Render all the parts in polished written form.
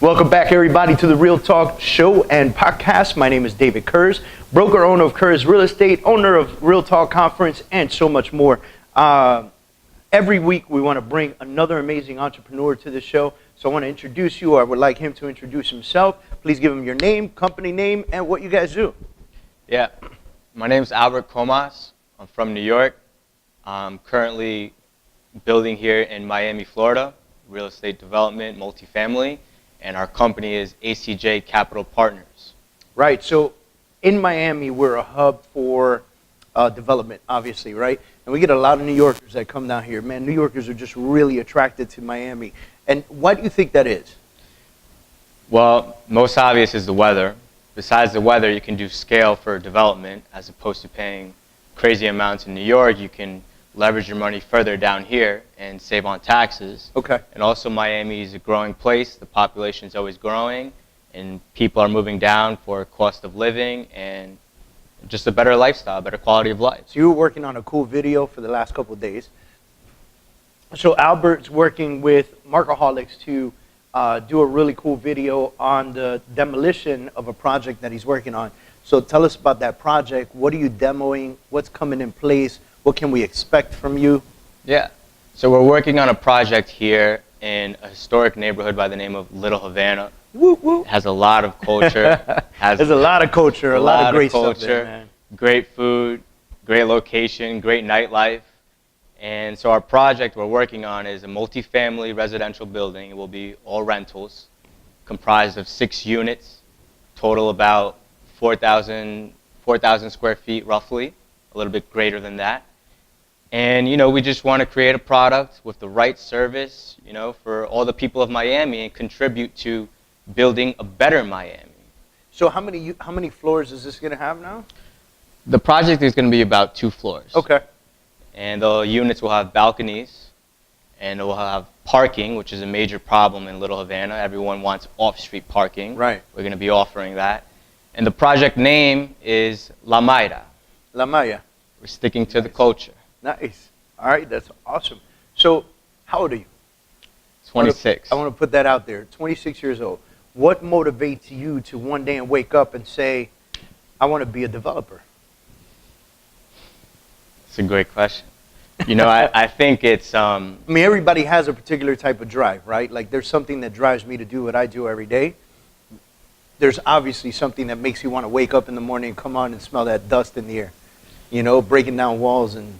Welcome back, everybody, to the Real Talk show and podcast. My name is David Kurz, broker owner of Kurz Real Estate, owner of Real Talk Conference, and so much more. Every week, we want to bring another amazing entrepreneur to the show. So I want to introduce you. I would like him to introduce himself. Please give him your name, company name, and what you guys do. Yeah, my name is Albert Comas. I'm from New York. I'm currently building here in Miami, Florida, real estate development, multifamily, and our company is ACJ Capital Partners. Right, so in Miami, we're a hub for development, obviously, right? And we get a lot of New Yorkers that come down here. Man, New Yorkers are just really attracted to Miami. And why do you think that is? Well, most obvious is the weather. Besides the weather, you can do scale for development as opposed to paying crazy amounts in New York. You can leverage your money further down here and save on taxes. Okay. And also Miami is a growing place. The population is always growing and people are moving down for cost of living and just a better lifestyle, better quality of life. So you were working on a cool video for the last couple of days. So Albert's working with Markaholics to do a really cool video on the demolition of a project that he's working on. So tell us about that project. What are you demoing? What's coming in place? What can we expect from you? Yeah, so we're working on a project here in a historic neighborhood by the name of Little Havana. Woo, woo. It has a lot of culture. There's a lot of culture, a lot of great stuff there, man. Great food, great location, great nightlife. And so our project we're working on is a multifamily residential building. It will be all rentals, comprised of 6 units, total about 4,000 square feet roughly, a little bit greater than that. And, you know, we just want to create a product with the right service, you know, for all the people of Miami and contribute to building a better Miami. So how many floors is this going to have now? The project is going to be about 2 floors. Okay. And the units will have balconies, and it will have parking, which is a major problem in Little Havana. Everyone wants off-street parking. Right. We're going to be offering that. And the project name is La Mayra. La Maya. We're sticking to the culture. Nice. All right, that's awesome. So how old are you? 26. I want to put that out there. 26 years old. What motivates you to one day and wake up and say, I want to be a developer? It's a great question. You know, I think it's... I mean, everybody has a particular type of drive, right? Like, there's something that drives me to do what I do every day. There's obviously something that makes you want to wake up in the morning and come on and smell that dust in the air. You know, breaking down walls and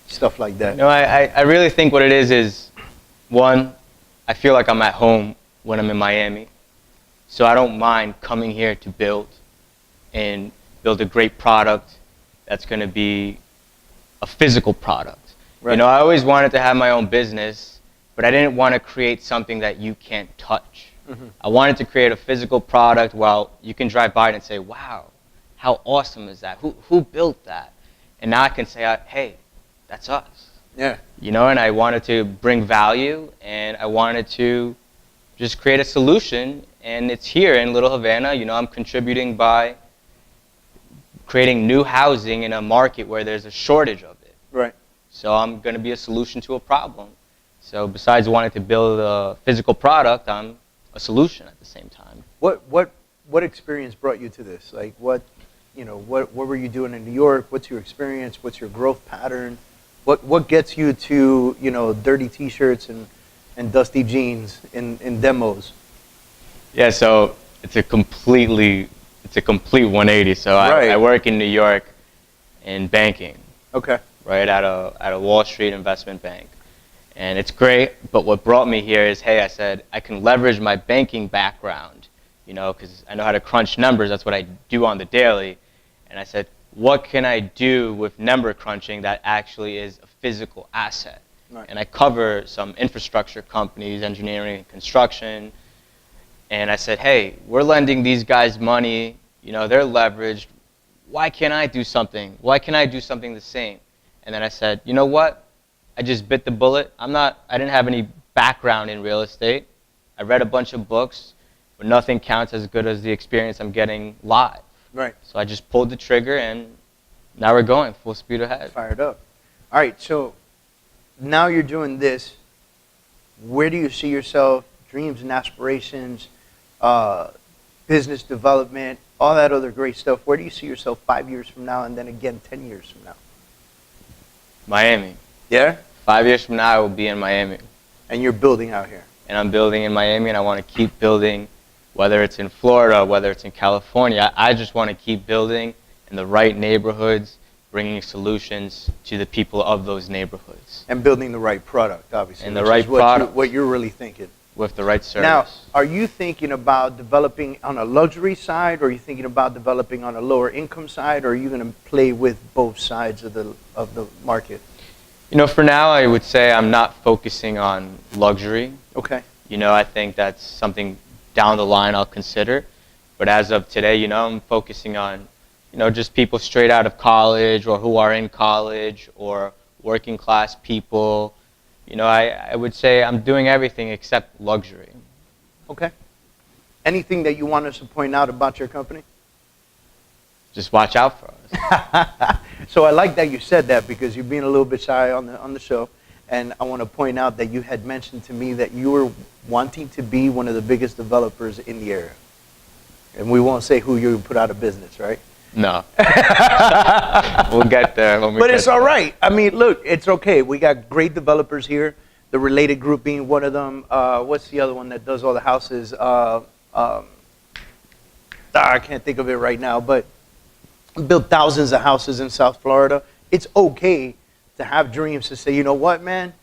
stuff like that. No, I really think what it is, one, I feel like I'm at home when I'm in Miami. So I don't mind coming here to build and build a great product that's going to be a physical product. Right. You know, I always wanted to have my own business, but I didn't want to create something that you can't touch. Mm-hmm. I wanted to create a physical product while you can drive by it and say, wow, how awesome is that? Who built that? And now I can say, hey, that's us. Yeah. You know, and I wanted to bring value, and I wanted to just create a solution, and it's here in Little Havana. You know, I'm contributing by creating new housing in a market where there's a shortage of it. Right. So I'm going to be a solution to a problem. So besides wanting to build a physical product, I'm a solution at the same time. What experience brought you to this? Like, what were you doing in New York? What's your experience? What's your growth pattern? What gets you to, you know, dirty T-shirts and dusty jeans in demos? Yeah, so it's a complete 180. So right. I work in New York in banking. Okay. Right, at a Wall Street investment bank. And it's great, but what brought me here is, hey, I said, I can leverage my banking background, you know, because I know how to crunch numbers. That's what I do on the daily. And I said, what can I do with number crunching that actually is a physical asset? Right. And I cover some infrastructure companies, engineering and construction. And I said, hey, we're lending these guys money. You know, they're leveraged. Why can't I do something? Why can't I do something the same? And then I said, you know what? I just bit the bullet. I didn't have any background in real estate. I read a bunch of books, but nothing counts as good as the experience I'm getting live. Right. So I just pulled the trigger, and now we're going full speed ahead. Fired up. All right, so now you're doing this. Where do you see yourself, dreams and aspirations, business development, all that other great stuff. Where do you see yourself 5 years from now, and then again 10 years from now? Miami. Yeah? 5 years from now, I will be in Miami. And you're building out here. And I'm building in Miami, and I want to keep building, whether it's in Florida, whether it's in California. I just want to keep building in the right neighborhoods, bringing solutions to the people of those neighborhoods. And building the right product, obviously. And the right product. What you're really thinking. With the right service. Now, are you thinking about developing on a luxury side, or are you thinking about developing on a lower income side, or are you going to play with both sides of the market? You know, for now, I would say I'm not focusing on luxury. Okay. You know, I think that's something down the line I'll consider. But as of today, you know, I'm focusing on, you know, just people straight out of college or who are in college or working class people. You know, I would say I'm doing everything except luxury. Okay. Anything that you want us to point out about your company? Just watch out for us. So I like that you said that, because you're being a little bit shy on the show. And I want to point out that you had mentioned to me that you were wanting to be one of the biggest developers in the area. And we won't say who you put out of business, right? No. We'll get there when we But get it's all there. right. I mean, look, it's okay. We got great developers here. The Related Group being one of them. What's the other one that does all the houses? I can't think of it right now, but built thousands of houses in South Florida. It's okay to have dreams, to say, you know what, man?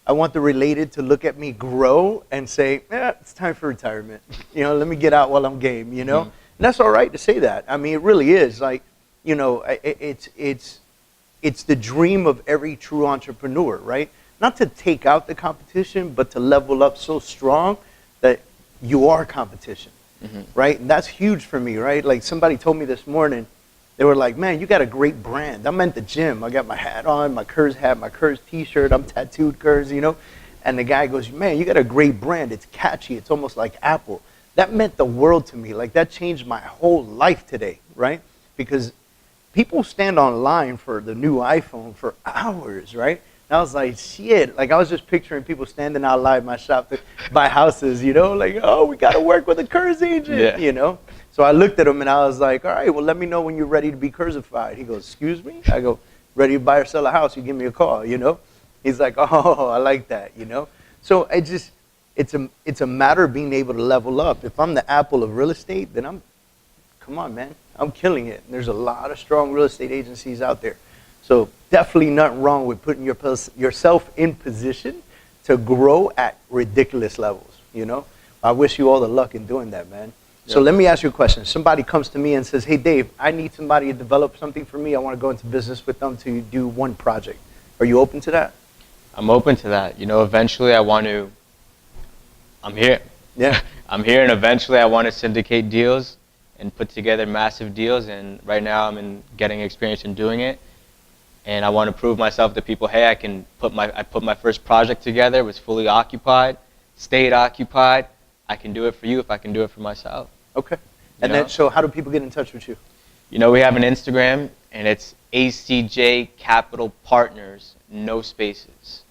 I want the Related to look at me grow and say, it's time for retirement. You know, let me get out while I'm game, you know? Mm-hmm. And that's all right to say that. I mean, it really is. Like, you know, it's the dream of every true entrepreneur, right? Not to take out the competition, but to level up so strong that you are competition, mm-hmm. right? And that's huge for me, right? Like, somebody told me this morning, they were like, man, you got a great brand. I'm at the gym. I got my hat on, my Kurz hat, my Kurz t-shirt. I'm tattooed Kurz, you know? And the guy goes, man, you got a great brand. It's catchy. It's almost like Apple. That meant the world to me. Like, that changed my whole life today, right? Because people stand online for the new iPhone for hours, right? And I was like, shit. Like, I was just picturing people standing outside my shop to buy houses, you know? Like, oh, we got to work with a Kurz agent, you know? So I looked at him and I was like, all right, well, let me know when you're ready to be Kurzified. He goes, excuse me? I go, ready to buy or sell a house, you give me a call, you know? He's like, oh, I like that, you know? So it's a matter of being able to level up. If I'm the Apple of real estate, then come on, man, I'm killing it. And there's a lot of strong real estate agencies out there. So definitely nothing wrong with putting yourself in position to grow at ridiculous levels, you know? I wish you all the luck in doing that, man. So let me ask you a question. Somebody comes to me and says, hey, Dave, I need somebody to develop something for me. I want to go into business with them to do one project. Are you open to that? I'm open to that. You know, eventually I'm here. Yeah. I'm here, and eventually I want to syndicate deals and put together massive deals. And right now I'm getting experience in doing it. And I want to prove myself to people, hey, I put my first project together, it was fully occupied, stayed occupied. I can do it for you if I can do it for myself. Okay. And then, so how do people get in touch with you? You know, we have an Instagram, and it's ACJ Capital Partners, no spaces.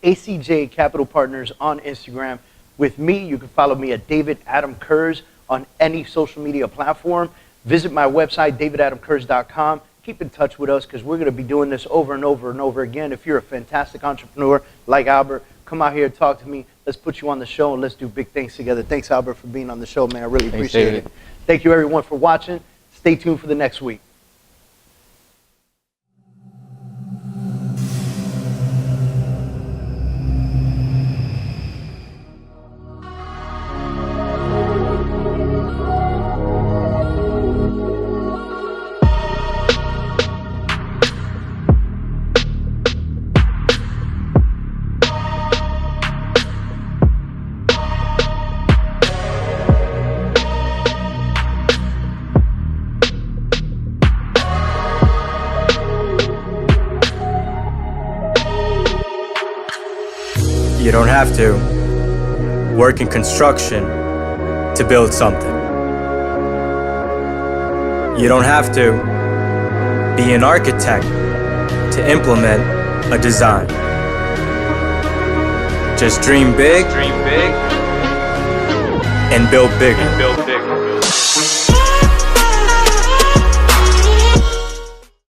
ACJ Capital Partners on Instagram. With me, you can follow me at David Adam Kurz on any social media platform. Visit my website, davidadamkurz.com. Keep in touch with us, because we're going to be doing this over and over and over again. If you're a fantastic entrepreneur like Albert, come out here, talk to me. Let's put you on the show, and let's do big things together. Thanks, Albert, for being on the show, man. I really appreciate it. Thank you, everyone, for watching. Stay tuned for the next week. You don't have to work in construction to build something. You don't have to be an architect to implement a design. Just dream big and build bigger.